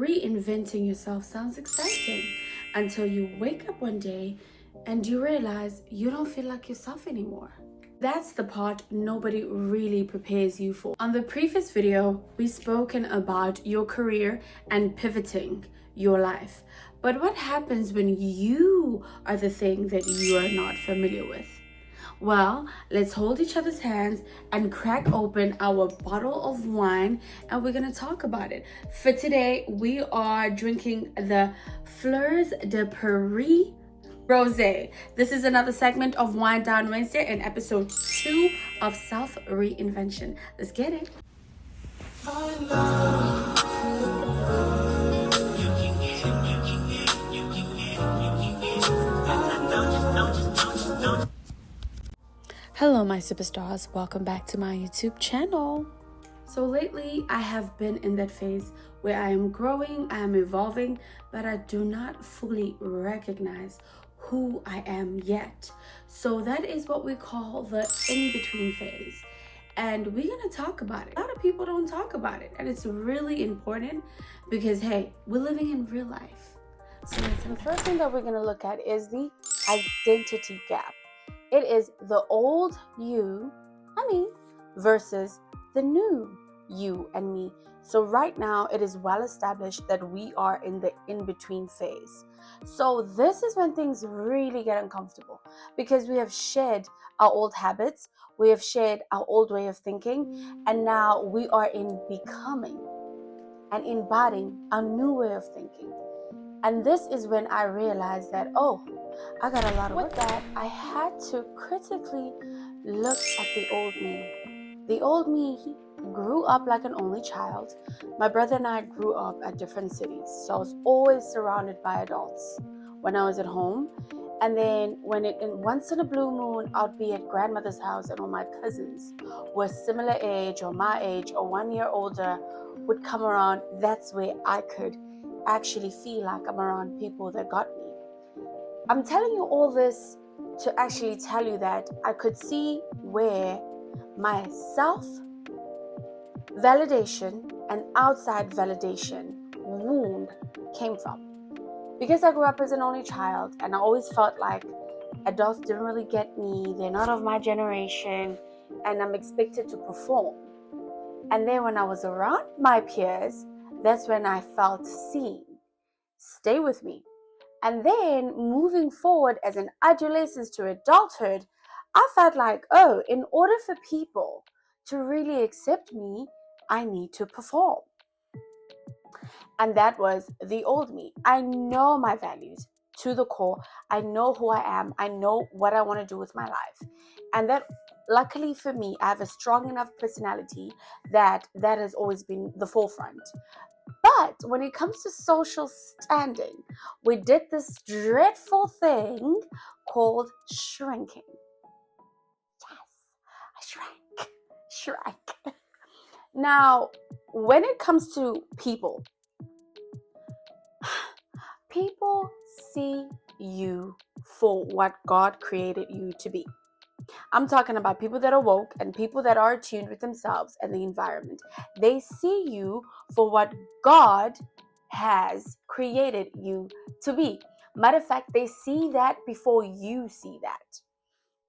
Reinventing yourself sounds exciting until you wake up one day and you realize you don't feel like yourself anymore. That's the part nobody really prepares you for. On the previous video, we spoken about your career and pivoting your life. But what happens when you are the thing that you are not familiar with? Well, let's hold each other's hands and crack open our bottle of wine and we're going to talk about it. For today, we are drinking the Fleurs de Paris Rosé. This is another segment of Wine Down Wednesday in episode 2 of Self-Reinvention. Let's get it. Hello, my superstars. Welcome back to my YouTube channel. So lately, I have been in that phase where I am growing, I am evolving, but I do not fully recognize who I am yet. So that is what we call the in-between phase. And we're going to talk about it. A lot of people don't talk about it. And it's really important because, hey, we're living in real life. So the first thing that we're going to look at is the identity gap. It is the old you, versus the new you and me. So right now, it is well established that we are in the in-between phase. So this is when things really get uncomfortable because we have shed our old habits, we have shed our old way of thinking, and now we are in becoming and embodying a new way of thinking. And this is when I realized that, I got a lot of work. With that, I had to critically look at the old me. The old me grew up like an only child. My brother and I grew up at different cities, so I was always surrounded by adults when I was at home. And then once in a blue moon, I'd be at grandmother's house and all my cousins were similar age or my age or 1 year older would come around. That's where I could actually feel like I'm around people that got me. I'm telling you all this to actually tell you that I could see where my self-validation and outside validation wound came from. Because I grew up as an only child and I always felt like adults didn't really get me, they're not of my generation, and I'm expected to perform. And then when I was around my peers, that's when I felt seen. Stay with me. And then moving forward as an adolescence to adulthood, I felt like, in order for people to really accept me, I need to perform. And that was the old me. I know my values to the core. I know who I am. I know what I want to do with my life. And that, luckily for me, I have a strong enough personality that has always been the forefront. But when it comes to social standing, we did this dreadful thing called shrinking. Yes, I shrank. Now, when it comes to people see you for what God created you to be. I'm talking about people that are woke and people that are attuned with themselves and the environment. They see you for what God has created you to be. Matter of fact, they see that before you see that.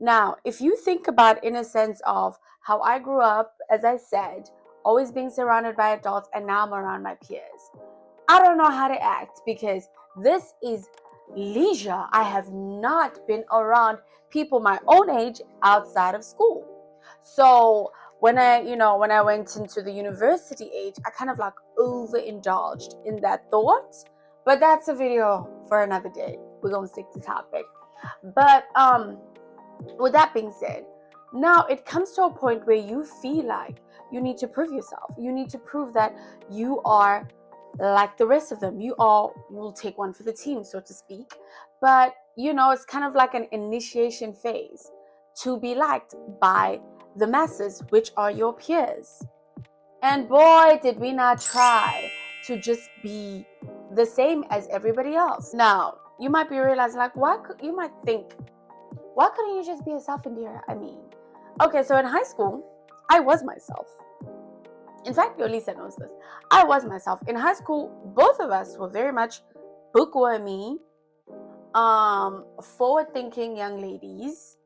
Now, if you think about in a sense of how I grew up, as I said, always being surrounded by adults, and now I'm around my peers. I don't know how to act because this is leisure. I have not been around people my own age outside of school. So when I went into the university age, I kind of like overindulged in that thought. But that's a video for another day. We're gonna stick to topic. But with that being said, now it comes to a point where you feel like you need to prove yourself. You need to prove that you are like the rest of them. You all will take one for the team, so to speak. But, it's kind of like an initiation phase to be liked by the masses, which are your peers. And boy, did we not try to just be the same as everybody else. Now, you might be realizing, you might think, why couldn't you just be yourself, Indira? Okay, so in high school, I was myself. In fact, Yolisa knows this. I was myself. In high school, both of us were very much bookwormy, forward-thinking young ladies,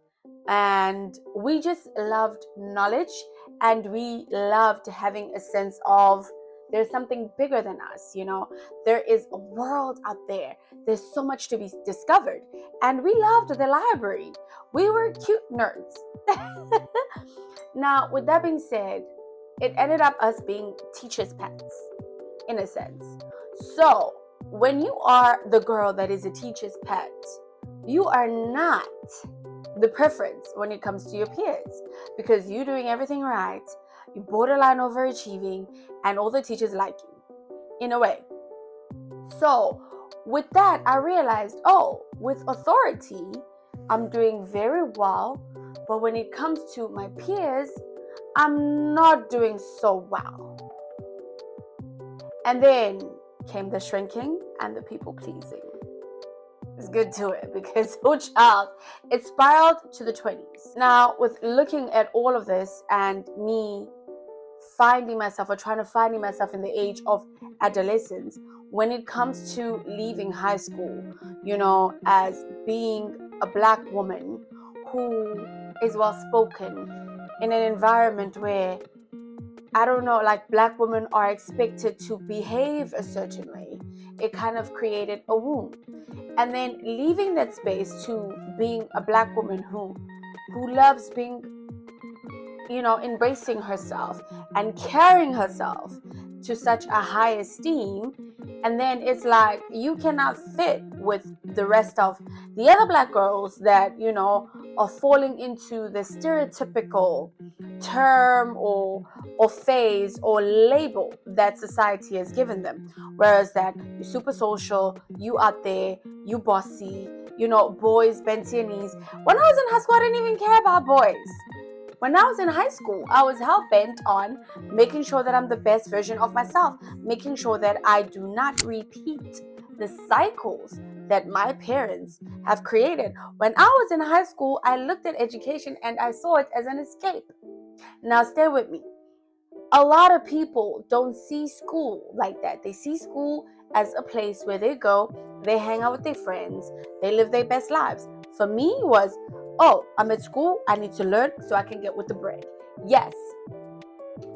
and we just loved knowledge, and we loved having a sense of there's something bigger than us. There is a world out there. There's so much to be discovered, and we loved the library. We were cute nerds. Now, with that being said, it ended up us being teachers' pets in a sense. So when you are the girl that is a teacher's pet, you are not the preference when it comes to your peers, because you're doing everything right, you borderline overachieving, and all the teachers like you in a way. So with that, I realized, with authority, I'm doing very well, but when it comes to my peers, I'm not doing so well. And then came the shrinking and the people pleasing. It's good to it, because child, it spiraled to the 20s. Now, with looking at all of this and me finding myself, or trying to find myself in the age of adolescence, when it comes to leaving high school, as being a Black woman who is well spoken in an environment where, I don't know, like Black women are expected to behave a certain way, it kind of created a wound. And then leaving that space to being a Black woman who loves being, embracing herself and carrying herself to such a high esteem. And then it's like you cannot fit with the rest of the other Black girls that, are falling into the stereotypical term or phase or label that society has given them. Whereas that you're super social, you out there, you bossy, boys bend to your knees. When I was in high school, I didn't even care about boys. When I was in high school, I was hell-bent on making sure that I'm the best version of myself, making sure that I do not repeat the cycles that my parents have created. When I was in high school, I looked at education and I saw it as an escape. Now, stay with me. A lot of people don't see school like that. They see school as a place where they go, they hang out with their friends, they live their best lives. For me, it was, I'm at school, I need to learn so I can get with the bread. Yes,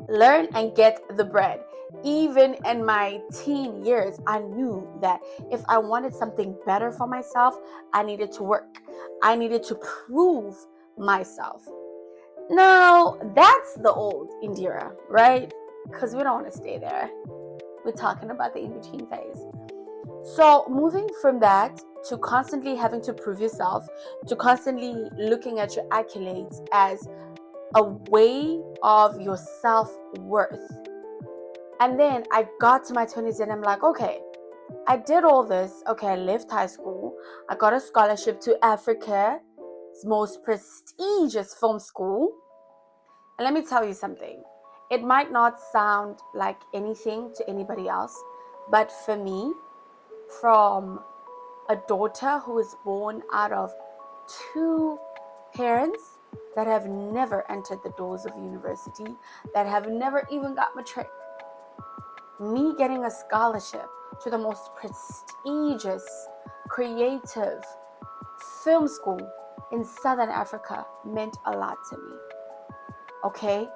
learn and get the bread. Even in my teen years, I knew that if I wanted something better for myself, I needed to work. I needed to prove myself. Now, that's the old Indira, right? Because we don't want to stay there. We're talking about the in-between phase. So moving from that to constantly having to prove yourself, to constantly looking at your accolades as a way of your self-worth. And then I got to my 20s and I'm like, okay, I did all this. Okay, I left high school. I got a scholarship to Africa's most prestigious film school. And let me tell you something. It might not sound like anything to anybody else, but for me, from a daughter who was born out of two parents that have never entered the doors of university, that have never even got matric, me getting a scholarship to the most prestigious, creative film school in Southern Africa meant a lot to me. Okay?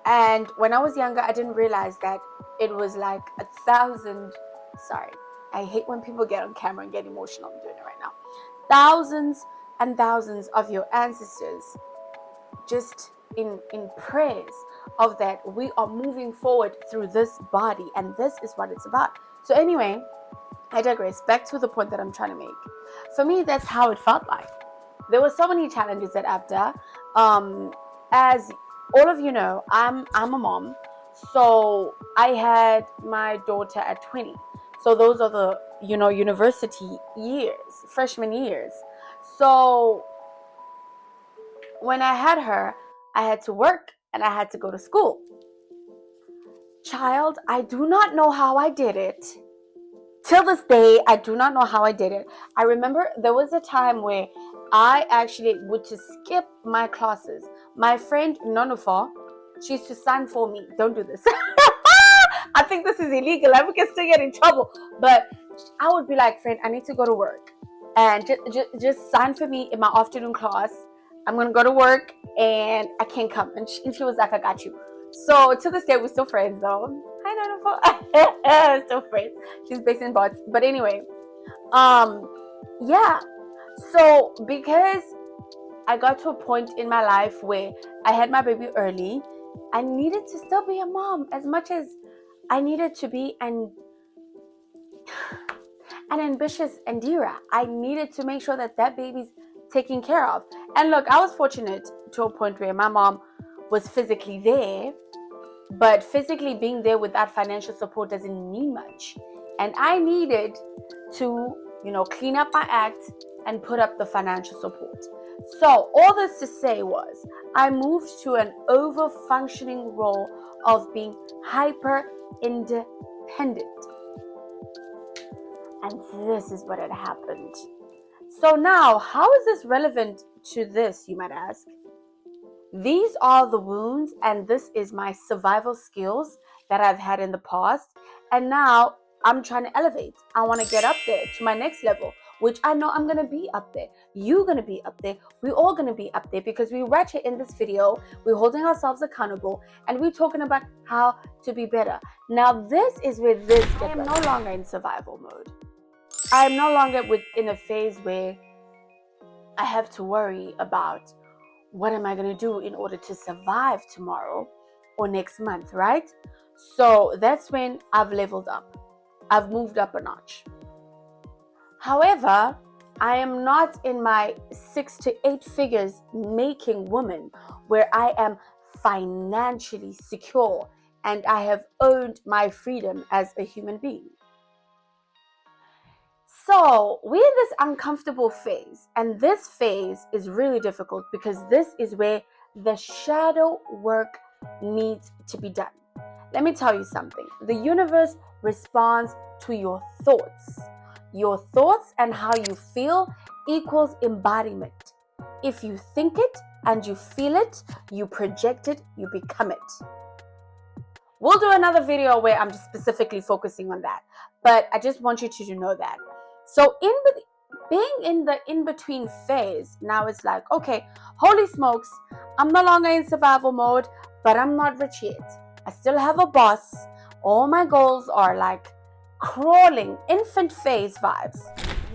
And when I was younger, I didn't realize that it was like 1,000. Sorry, I hate when people get on camera and get emotional. I'm doing it right now. Thousands and thousands of your ancestors just in praise of that we are moving forward through this body, and this is what it's about. So anyway, I digress. Back to the point that I'm trying to make. For me, that's how it felt like. There were so many challenges at ABDA. As all of you know, I'm a mom. So I had my daughter at 20. So those are the, university years, freshman years. So when I had her, I had to work and I had to go to school. Child, I do not know how I did it. Till this day, I do not know how I did it. I remember there was a time where I actually would to skip my classes. My friend Nonufa, she used to sign for me. Don't do this. I think this is illegal. Like, we can still get in trouble. But I would be like, friend, I need to go to work. And just sign for me in my afternoon class. I'm going to go to work and I can't come. And she was like, I got you. So to this day, we're still friends though. Hi, Nana. Still friends. She's based in Bots. But anyway, yeah. So because I got to a point in my life where I had my baby early, I needed to still be a mom as much as I needed to be an ambitious Indira. I needed to make sure that baby's taken care of. And look, I was fortunate to a point where my mom was physically there, but physically being there without financial support doesn't mean much. And I needed to, clean up my act and put up the financial support. So all this to say was, I moved to an over-functioning role of being hyper-independent. And this is what had happened. So now, how is this relevant to this, you might ask? These are the wounds, and this is my survival skills that I've had in the past. And now I'm trying to elevate. I want to get up there to my next level, which I know I'm going to be up there. You're going to be up there. We're all going to be up there because we're right here in this video. We're holding ourselves accountable and we're talking about how to be better. Now, this is where I am no longer in survival mode. I am no longer in a phase where I have to worry about what am I going to do in order to survive tomorrow or next month, right? So that's when I've leveled up. I've moved up a notch. However, I am not in my 6 to 8 figures making woman where I am financially secure and I have earned my freedom as a human being. So we're in this uncomfortable phase, and this phase is really difficult because this is where the shadow work needs to be done. Let me tell you something. The universe responds to your thoughts. Your thoughts and how you feel equals embodiment. If you think it and you feel it, you project it, you become it. We'll do another video where I'm just specifically focusing on that, but I just want you to know that. So being in the in-between phase, now it's like, okay, holy smokes, I'm no longer in survival mode, but I'm not rich yet. I still have a boss. All my goals are like crawling infant phase vibes.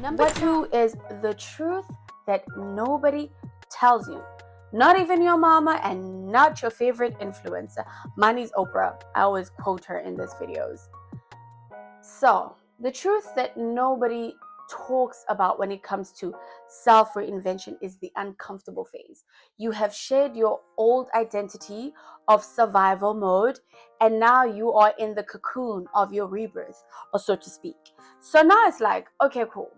Number 2 is the truth that nobody tells you. Not even your mama and not your favorite influencer. Mine is Oprah. I always quote her in these videos. So, the truth that nobody talks about when it comes to self-reinvention is the uncomfortable phase. You have shared your old identity of survival mode, and now you are in the cocoon of your rebirth, or so to speak. So now it's like, okay, cool.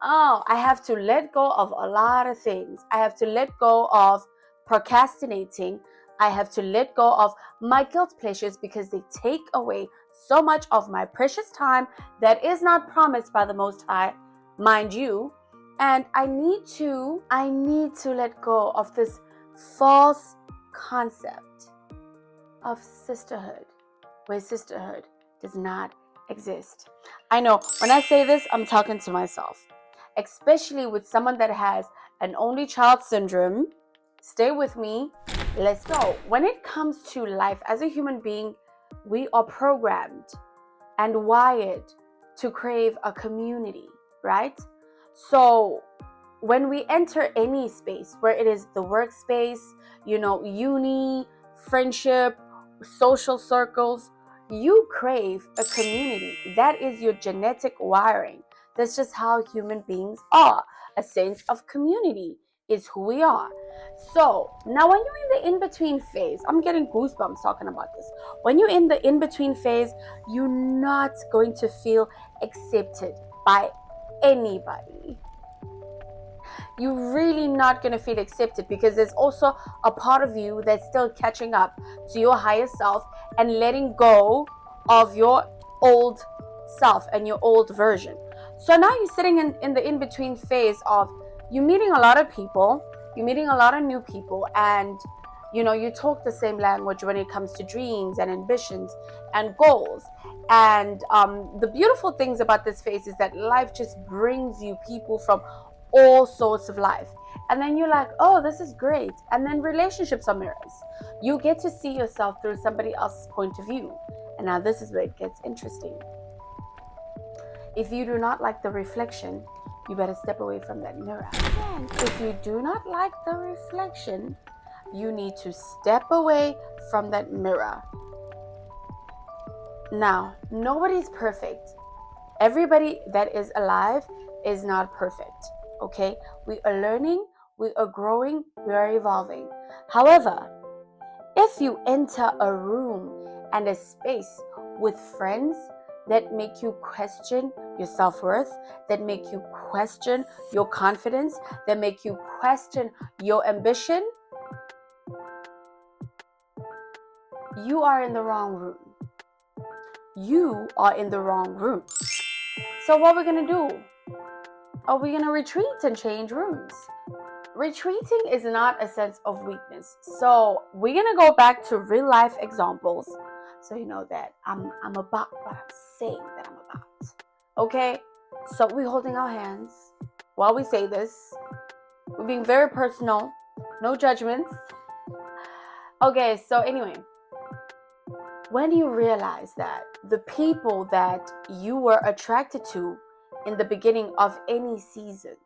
Oh, I have to let go of a lot of things. I have to let go of procrastinating. I have to let go of my guilt pleasures because they take away so much of my precious time that is not promised by the Most High, mind you. And I need to let go of this false concept of sisterhood, where sisterhood does not exist. I know when I say this, I'm talking to myself, especially with someone that has an only child syndrome. Stay with me. Let's go. When it comes to life as a human being, we are programmed and wired to crave a community, right? So when we enter any space, where it is the workspace, uni, friendship, social circles, you crave a community. That is your genetic wiring. That's just how human beings are. A sense of community is who we are. So now when you're in the in-between phase, I'm getting goosebumps talking about this. When you're in the in-between phase, you're not going to feel accepted by anybody. You're really not going to feel accepted because there's also a part of you that's still catching up to your higher self and letting go of your old self and your old version. So now you're sitting in the in-between phase of you're meeting a lot of people, you're meeting a lot of new people, and You talk the same language when it comes to dreams and ambitions and goals. And the beautiful things about this phase is that life just brings you people from all sorts of life. And then you're like, oh, this is great. And then relationships are mirrors. You get to see yourself through somebody else's point of view. And now this is where it gets interesting. If you do not like the reflection, you better step away from that mirror. And if you do not like the reflection, you need to step away from that mirror. Now, nobody's perfect. Everybody that is alive is not perfect. Okay? We are learning, we are growing, we are evolving. However, if you enter a room and a space with friends that make you question your self-worth, that make you question your confidence, that make you question your ambition, you are in the wrong room. You are in the wrong room. So what we're going to do? Are we going to retreat and change rooms? Retreating is not a sense of weakness. So we're going to go back to real life examples. So you know that I'm about what I'm saying that I'm about. Okay? So we're holding our hands while we say this. We're being very personal. No judgments. Okay, so anyway. When you realize that the people that you were attracted to in the beginning of any season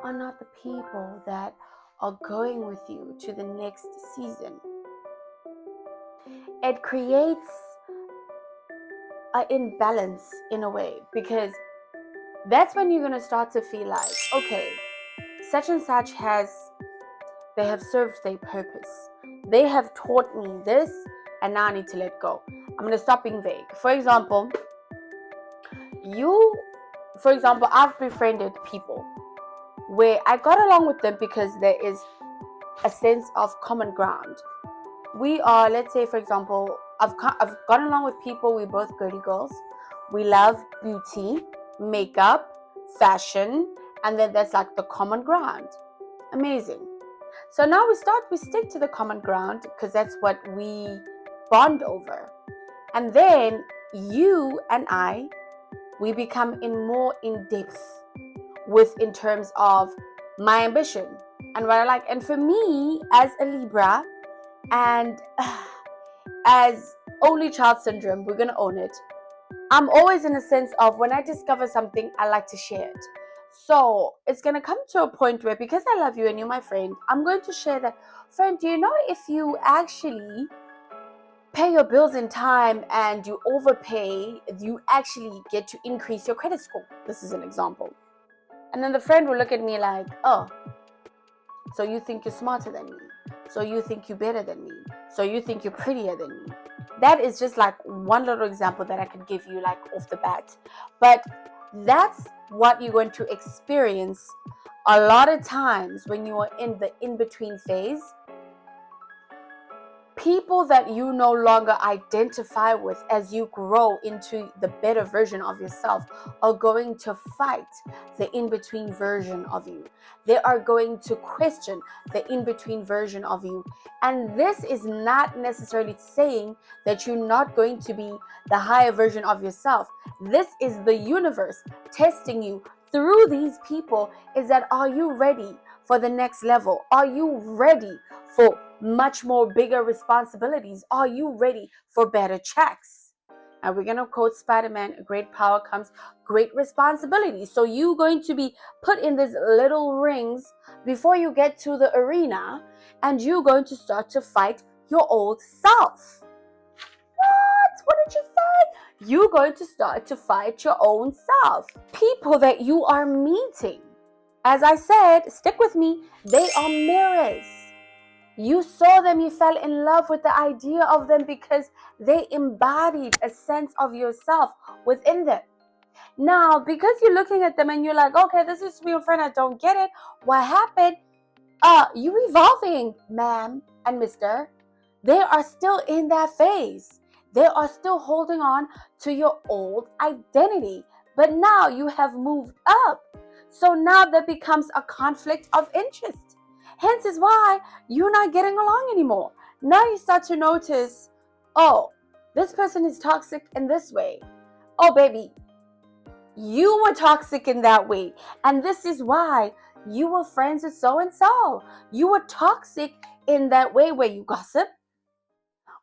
are not the people that are going with you to the next season, it creates an imbalance in a way, because that's when you're going to start to feel like, okay, such and such they have served their purpose. They have taught me this, and now I need to let go. I'm going to stop being vague. For example, I've befriended people where I got along with them because there is a sense of common ground. We are, let's say, for example, I've gone along with people, we're both girly girls. We love beauty, makeup, fashion, and then there's like the common ground. Amazing. So now we stick to the common ground because that's what we bond over. And then you and I, we become more in depth in terms of my ambition and what I like. And for me, as a Libra and as only child syndrome, we're going to own it. I'm always in a sense of when I discover something, I like to share it. So it's going to come to a point where, because I love you and you're my friend, I'm going to share that. Friend, do you know if you actually pay your bills in time and you overpay, you actually get to increase your credit score? This is an example. And then the friend will look at me like, oh, so you think you're smarter than me? So you think you're better than me? So you think you're prettier than me? That is just like one little example that I could give you like off the bat. But that's what you're going to experience a lot of times when you are in the in-between phase. People that you no longer identify with as you grow into the better version of yourself are going to fight the in-between version of you. They are going to question the in-between version of you. And this is not necessarily saying that you're not going to be the higher version of yourself. This is the universe testing you through these people. Is that, are you ready for the next level? Are you ready for much more bigger responsibilities? Are you ready for better checks? And we're going to quote Spider-Man, great power comes great responsibility. So you're going to be put in these little rings before you get to the arena, and you're going to start to fight your old self. What did you say? You're going to start to fight your own self. People that you are meeting, as I said, stick with me, they are mirrors. You saw them, you fell in love with the idea of them because they embodied a sense of yourself within them. Now, because you're looking at them and you're like, okay, this is your friend, I don't get it. What happened? You evolving, ma'am and mister. They are still in that phase. They are still holding on to your old identity. But now you have moved up. So now there becomes a conflict of interest. Hence is why you're not getting along anymore. Now you start to notice, oh, this person is toxic in this way. Oh, baby, you were toxic in that way. And this is why you were friends with so and so. You were toxic in that way where you gossip,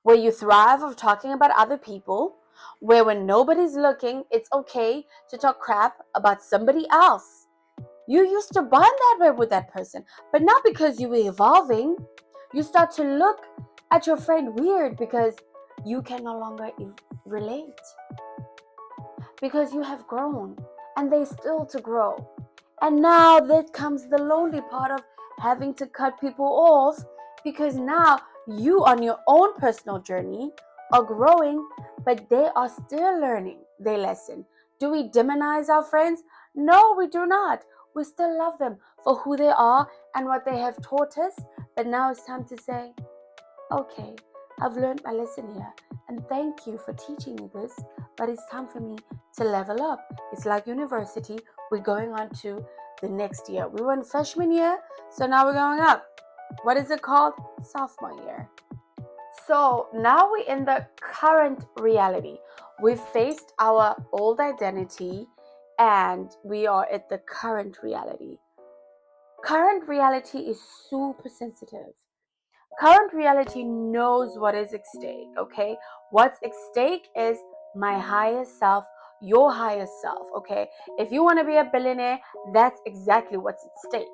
where you thrive of talking about other people, where when nobody's looking, it's okay to talk crap about somebody else. You used to bond that way with that person, but now because you were evolving, you start to look at your friend weird because you can no longer relate, because you have grown and they still to grow. And now that comes the lonely part of having to cut people off, because now you on your own personal journey are growing, but they are still learning their lesson. Do we demonize our friends? No, we do not. We still love them for who they are and what they have taught us. But now it's time to say, okay, I've learned my lesson here, and thank you for teaching me this, but it's time for me to level up. It's like university. We're going on to the next year. We were in freshman year, so now we're going up. What is it called? Sophomore year. So now we're in the current reality. We've faced our old identity and we are at the current reality. Current reality is super sensitive. Current reality knows what is at stake, okay? What's at stake is my higher self, your higher self, okay? If you want to be a billionaire, that's exactly what's at stake.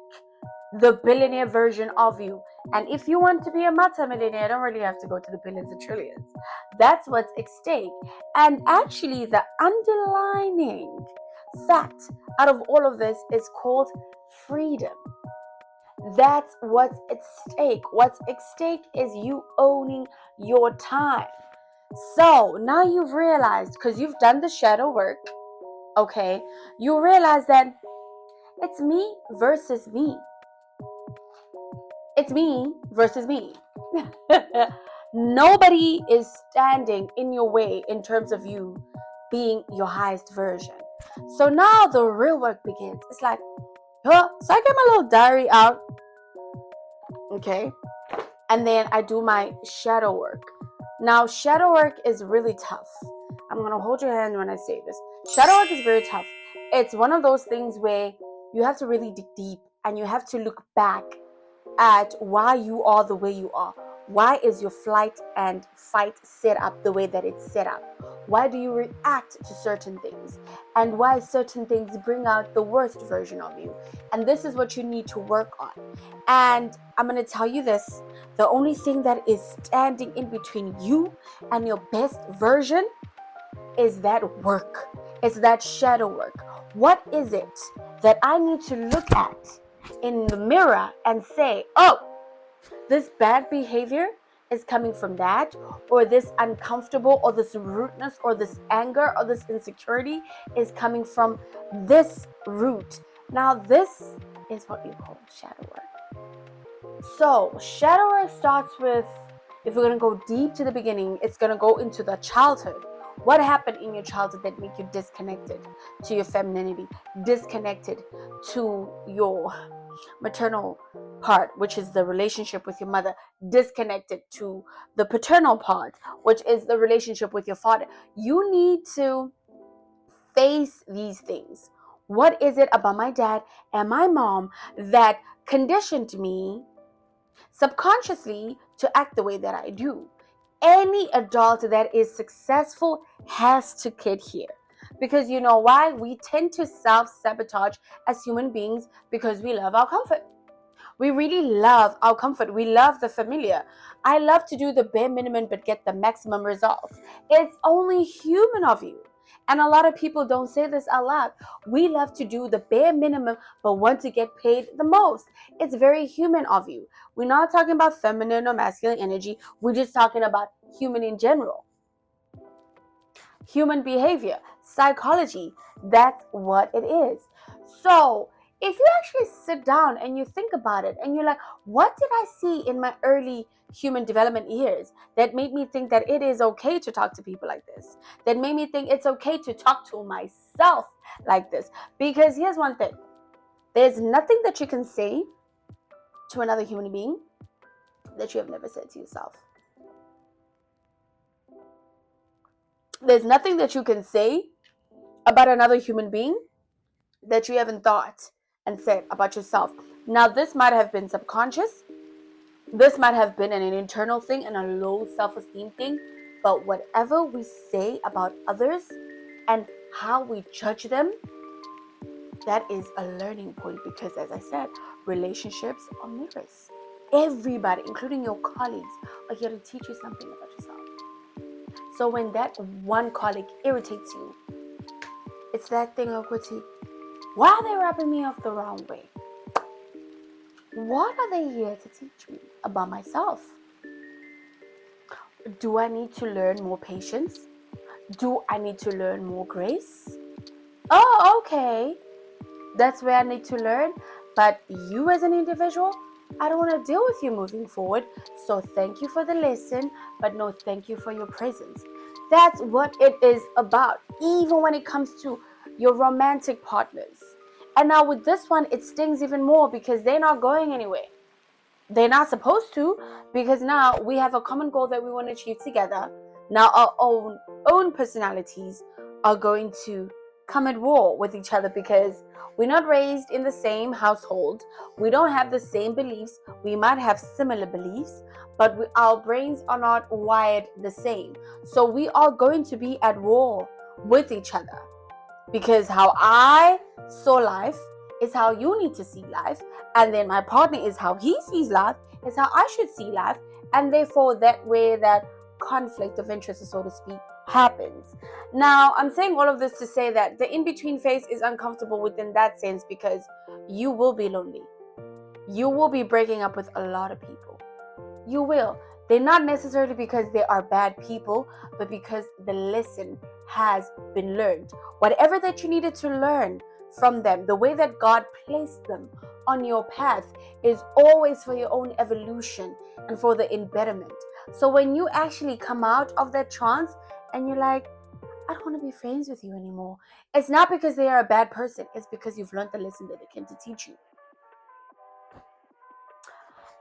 The billionaire version of you. And if you want to be a multimillionaire, I don't really have to go to the billions and trillions. That's what's at stake. And actually, the underlining fact out of all of this is called freedom. That's what's at stake. What's at stake is you owning your time. So now you've realized, because you've done the shadow work, okay, you realize that it's me versus me. It's me versus me. Nobody is standing in your way in terms of you being your highest version. So now the real work begins. It's like, huh? So I get my little diary out, okay? And then I do my shadow work. Now, shadow work is really tough. I'm going to hold your hand when I say this. Shadow work is very tough. It's one of those things where you have to really dig deep and you have to look back at why you are the way you are. Why is your flight and fight set up the way that it's set up? Why do you react to certain things? And why certain things bring out the worst version of you? And this is what you need to work on. And I'm going to tell you this. The only thing that is standing in between you and your best version is that work. It's that shadow work. What is it that I need to look at in the mirror and say, oh, this bad behavior is coming from that, or this uncomfortable, or this rudeness, or this anger, or this insecurity is coming from this root. Now, this is what you call shadow work. So, shadow work starts with, if we're going to go deep to the beginning, it's going to go into the childhood. What happened in your childhood that made you disconnected to your femininity, disconnected to your maternal part, which is the relationship with your mother, disconnected to the paternal part, which is the relationship with your father? You need to face these things. What is it about my dad and my mom that conditioned me subconsciously to act the way that I do? Any adult that is successful has to get here. Because you know why? We tend to self-sabotage as human beings because we love our comfort. We really love our comfort. We love the familiar. I love to do the bare minimum but get the maximum results. It's only human of you. And a lot of people don't say this out loud. We love to do the bare minimum but want to get paid the most. It's very human of you. We're not talking about feminine or masculine energy. We're just talking about human in general. Human behavior, psychology. That's what it is. So, if you actually sit down and you think about it and you're like, what did I see in my early human development years that made me think that it is okay to talk to people like this? That made me think it's okay to talk to myself like this? Because here's one thing. There's nothing that you can say to another human being that you have never said to yourself? There's nothing that you can say about another human being that you haven't thought and said about yourself. Now, this might have been subconscious. This might have been an internal thing and a low self-esteem thing. But whatever we say about others and how we judge them, that is a learning point, because as I said, relationships are mirrors. Everybody, including your colleagues, are here to teach you something about yourself. So when that one colleague irritates you, it's that thing of critique. Why are they rubbing me off the wrong way? What are they here to teach me about myself? Do I need to learn more patience? Do I need to learn more grace? Oh, okay. That's where I need to learn. But you as an individual, I don't want to deal with you moving forward. So thank you for the lesson, but no thank you for your presence. That's what it is about, even when it comes to your romantic partners. And now with this one, it stings even more because they're not going anywhere. They're not supposed to, because now we have a common goal that we want to achieve together. Now our own personalities are going to come at war with each other because we're not raised in the same household. We don't have the same beliefs. We might have similar beliefs, but our brains are not wired the same. So we are going to be at war with each other, because how I saw life is how you need to see life, and then my partner is how he sees life, is how I should see life, and therefore that way that conflict of interest, so to speak, happens. Now, I'm saying all of this to say that the in-between phase is uncomfortable within that sense, because you will be lonely. You will be breaking up with a lot of people. You will. They're not necessarily because they are bad people, but because the lesson has been learned. Whatever that you needed to learn from them, the way that God placed them on your path is always for your own evolution and for the embetterment. So when you actually come out of that trance and you're like, I don't want to be friends with you anymore, it's not because they are a bad person. It's because you've learned the lesson that they came to teach you.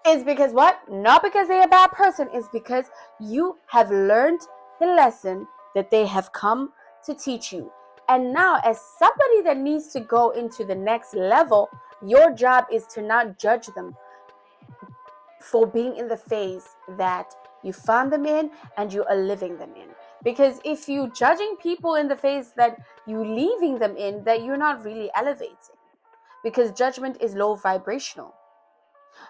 Is because what? Not because they're a bad person. It's because you have learned the lesson that they have come to teach you. And now, as somebody that needs to go into the next level, your job is to not judge them for being in the phase that you found them in and you are living them in. Because if you're judging people in the phase that you're leaving them in, that you're not really elevating. Because judgment is low vibrational.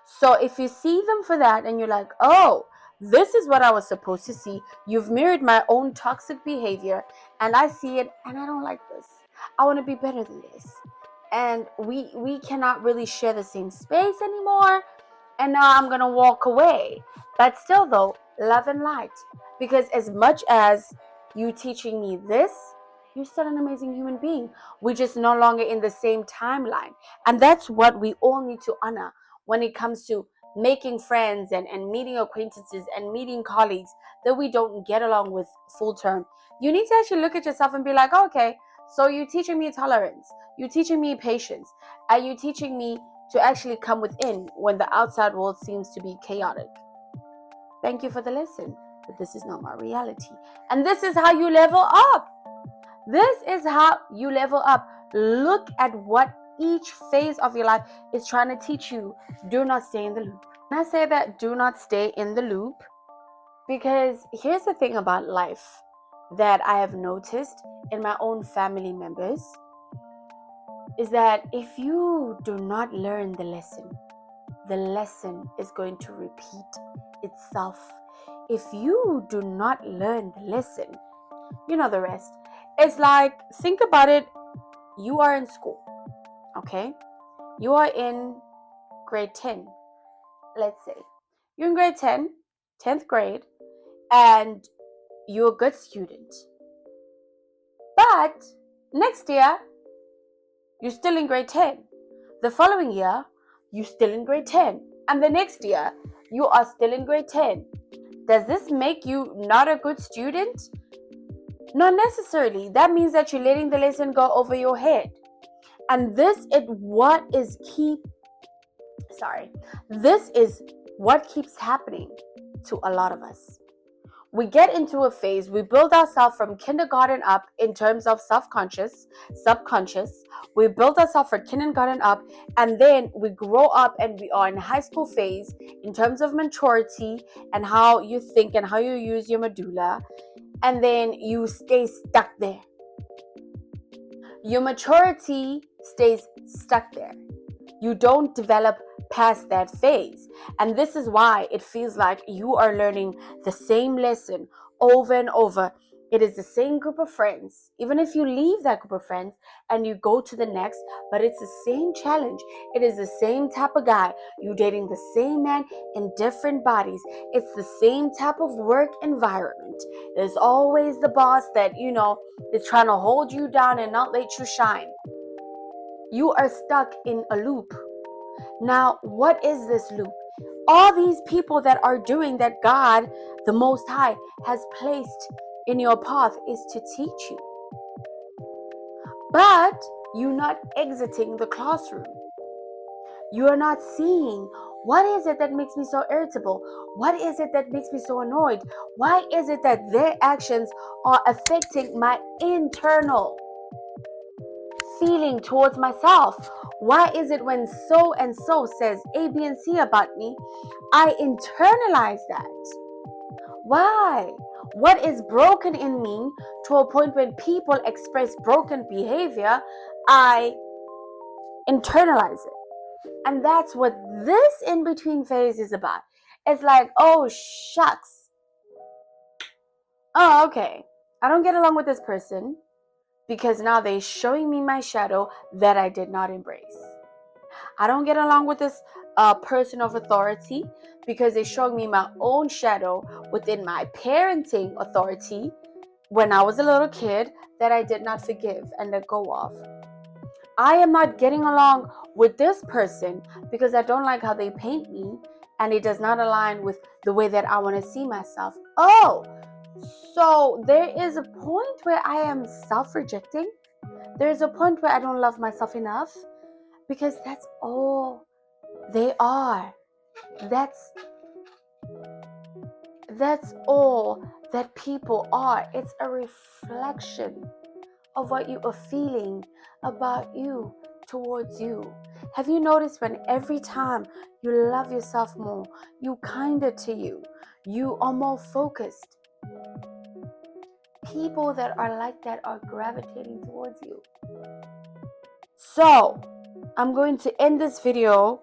So if you see them for that and you're like, oh, this is what I was supposed to see. You've mirrored my own toxic behavior and I see it and I don't like this. I want to be better than this. And we cannot really share the same space anymore. And now I'm going to walk away. But still though, love and light. Because as much as you teaching me this, you're still an amazing human being. We're just no longer in the same timeline. And that's what we all need to honor when it comes to making friends and meeting acquaintances and meeting colleagues that we don't get along with full term. You need to actually look at yourself and be like, oh, okay, so you're teaching me tolerance, you're teaching me patience, and you're teaching me to actually come within when the outside world seems to be chaotic. Thank you for the lesson, but this is not my reality. And this is how you level up. This is how you level up. Look at what each phase of your life is trying to teach you. Do not stay in the loop. And I say that do not stay in the loop because here's the thing about life that I have noticed in my own family members is that if you do not learn the lesson is going to repeat itself. If you do not learn the lesson, you know the rest. It's like, think about it. You are in school, okay? You are in grade 10, let's say. You're in grade 10, 10th grade, and you're a good student. But next year, you're still in grade 10. The following year, you're still in grade 10. And the next year, you are still in grade 10. Does this make you not a good student? Not necessarily. That means that you're letting the lesson go over your head. And this is what is keep This is what keeps happening to a lot of us. We get into a phase, we build ourselves from kindergarten up in terms of subconscious. We build ourselves from kindergarten up, and then we grow up and we are in high school phase in terms of maturity and how you think and how you use your medulla, and then you stay stuck there. Your maturity stays stuck there. You don't develop past that phase. And this is why it feels like you are learning the same lesson over and over. It is the same group of friends, even if you leave that group of friends and you go to the next, but it's the same challenge. It is the same type of guy. You dating the same man in different bodies. It's the same type of work environment. There's always the boss that, is trying to hold you down and not let you shine. You are stuck in a loop. Now, what is this loop? All these people that are doing that God, the Most High, has placed in your path is to teach you. But you're not exiting the classroom. You are not seeing, what is it that makes me so irritable? What is it that makes me so annoyed? Why is it that their actions are affecting my internal feeling towards myself? Why is it when so and so says A, B, and C about me, I internalize that? Why? What is broken in me to a point when people express broken behavior, I internalize it. And that's what this in-between phase is about. It's like, oh, shucks. Oh, okay. I don't get along with this person because now they're showing me my shadow that I did not embrace. I don't get along with this person of authority because they showed me my own shadow within my parenting authority when I was a little kid that I did not forgive and let go of. I am not getting along with this person because I don't like how they paint me and it does not align with the way that I want to see myself. Oh, so there is a point where I am self-rejecting. There's a point where I don't love myself enough because that's all they are. That's all that people are. It's a reflection of what you are feeling about you towards you. Have you noticed when every time you love yourself more, you kinder to you are more focused? People that are like that are gravitating towards you. So, I'm going to end this video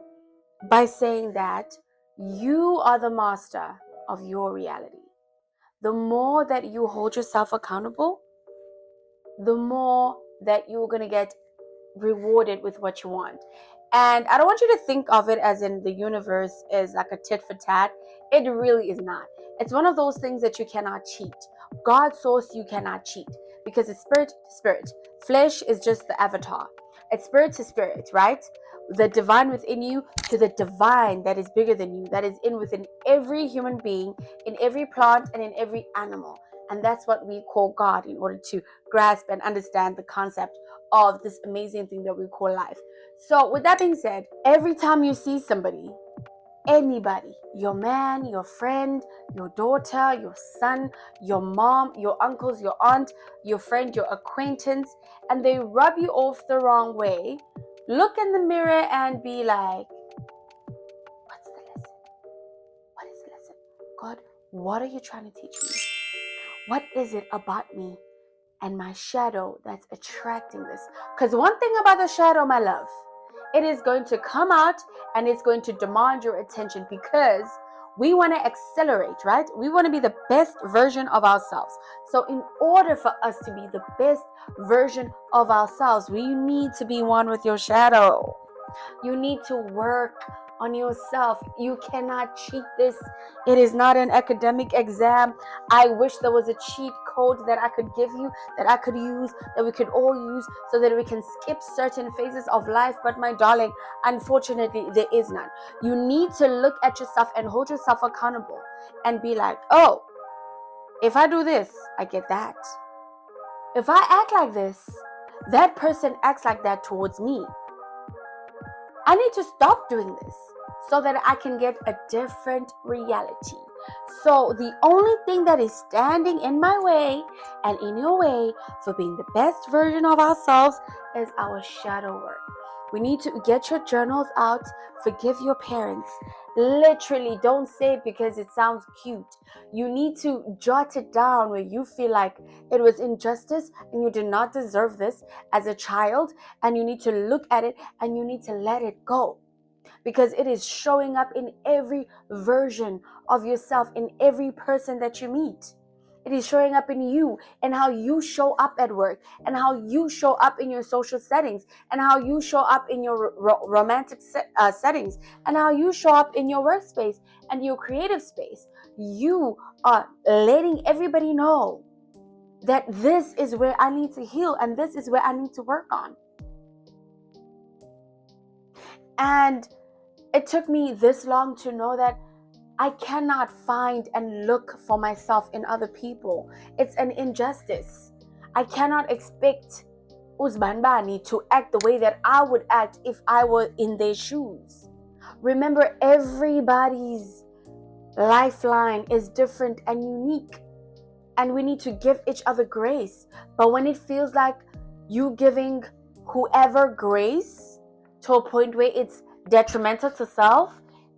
by saying that you are the master of your reality. The more that you hold yourself accountable, the more that you're going to get rewarded with what you want. And I don't want you to think of it as in the universe is like a tit for tat. It really is not. It's one of those things that you cannot cheat. God's source, you cannot cheat because it's spirit to spirit. Flesh is just the avatar. It's spirit to spirit, right? The divine within you to the divine that is bigger than you, that is within every human being, in every plant and in every animal. And that's what we call God in order to grasp and understand the concept of this amazing thing that we call life. So with that being said, every time you see somebody, anybody, your man, your friend, your daughter, your son, your mom, your uncles, your aunt, your friend, your acquaintance, and they rub you off the wrong way, look in the mirror and be like, what's the lesson? What is the lesson? God, what are you trying to teach me? What is it about me and my shadow that's attracting this? Because one thing about the shadow, my love, it is going to come out and it's going to demand your attention because we want to accelerate, right? We want to be the best version of ourselves. So in order for us to be the best version of ourselves, we need to be one with your shadow. You need to work on yourself. You cannot cheat this. It is not an academic exam. I wish there was a cheat code that I could give you, that I could use, that we could all use so that we can skip certain phases of life. But my darling, unfortunately, there is none. You need to look at yourself and hold yourself accountable and be like, oh, if I do this, I get that. If I act like this, that person acts like that towards me. I need to stop doing this so that I can get a different reality. So the only thing that is standing in my way and in your way for being the best version of ourselves is our shadow work. We need to get your journals out, forgive your parents. Literally, don't say it because it sounds cute. You need to jot it down where you feel like it was injustice and you did not deserve this as a child, and you need to look at it and you need to let it go, because it is showing up in every version of yourself, in every person that you meet. It is showing up in you and how you show up at work, and how you show up in your social settings, and how you show up in your romantic settings, and how you show up in your workspace and your creative space. You are letting everybody know that this is where I need to heal and this is where I need to work on. And it took me this long to know that I cannot find and look for myself in other people. It's an injustice. I cannot expect Uzban Bani to act the way that I would act if I were in their shoes. Remember, everybody's lifeline is different and unique, and we need to give each other grace. But when it feels like you giving whoever grace to a point where it's detrimental to self,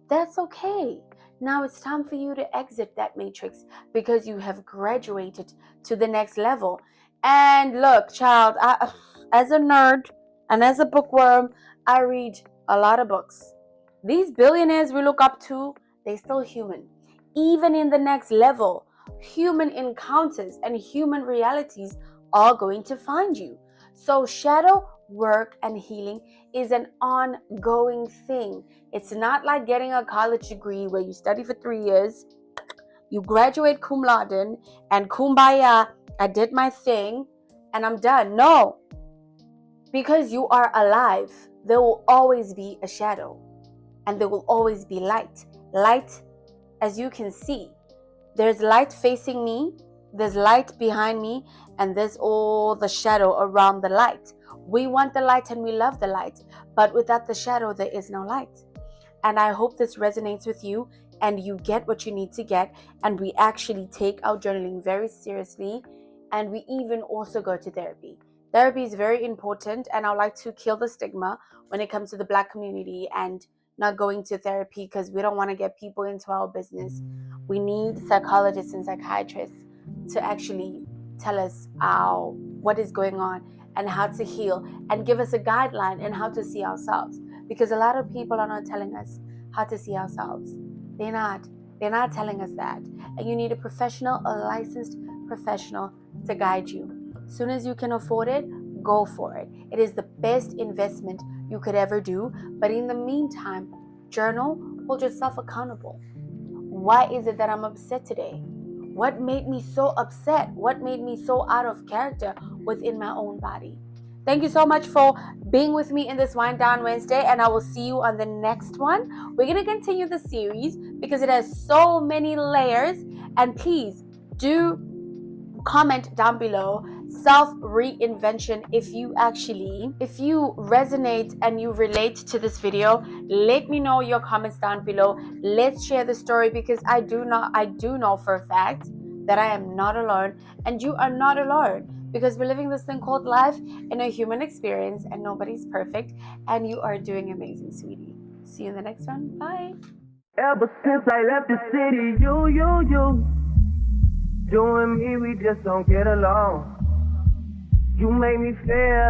that's okay. Now it's time for you to exit that matrix, because you have graduated to the next level. And look, child, as a nerd and as a bookworm, I read a lot of books. These billionaires we look up to, they're still human. Even in the next level, human encounters and human realities are going to find you. So shadow work and healing is an ongoing thing. It's not like getting a college degree where you study for 3 years, you graduate cum laude, and kumbaya, I did my thing and I'm done. No, because you are alive, there will always be a shadow and there will always be light. Light, as you can see, there's light facing me, there's light behind me, and there's all the shadow around the light. We want the light and we love the light, but without the shadow, there is no light. And I hope this resonates with you and you get what you need to get, and we actually take our journaling very seriously, and we even also go to therapy. Therapy is very important, and I like to kill the stigma when it comes to the Black community and not going to therapy, because we don't want to get people into our business. We need psychologists and psychiatrists to actually tell us what is going on and how to heal, and give us a guideline and how to see ourselves, because a lot of people are not telling us how to see ourselves. They're not telling us that. And you need a professional, a licensed professional to guide you. As soon as you can afford it, go for it. It is the best investment you could ever do. But in the meantime, journal, hold yourself accountable. Why is it that I'm upset today? What made me so upset? What made me so out of character within my own body? Thank you so much for being with me in this Wind Down Wednesday, and I will see you on the next one. We're going to continue the series because it has so many layers. And please do comment down below self-reinvention if you resonate and you relate to this video. Let me know your comments down below. Let's share the story, because I do know for a fact that I am not alone, and you are not alone, because we're living this thing called life in a human experience, and nobody's perfect, and you are doing amazing, sweetie. See you in the next one. Bye. Ever since I left the city, you and me, we just don't get along. You make me feel like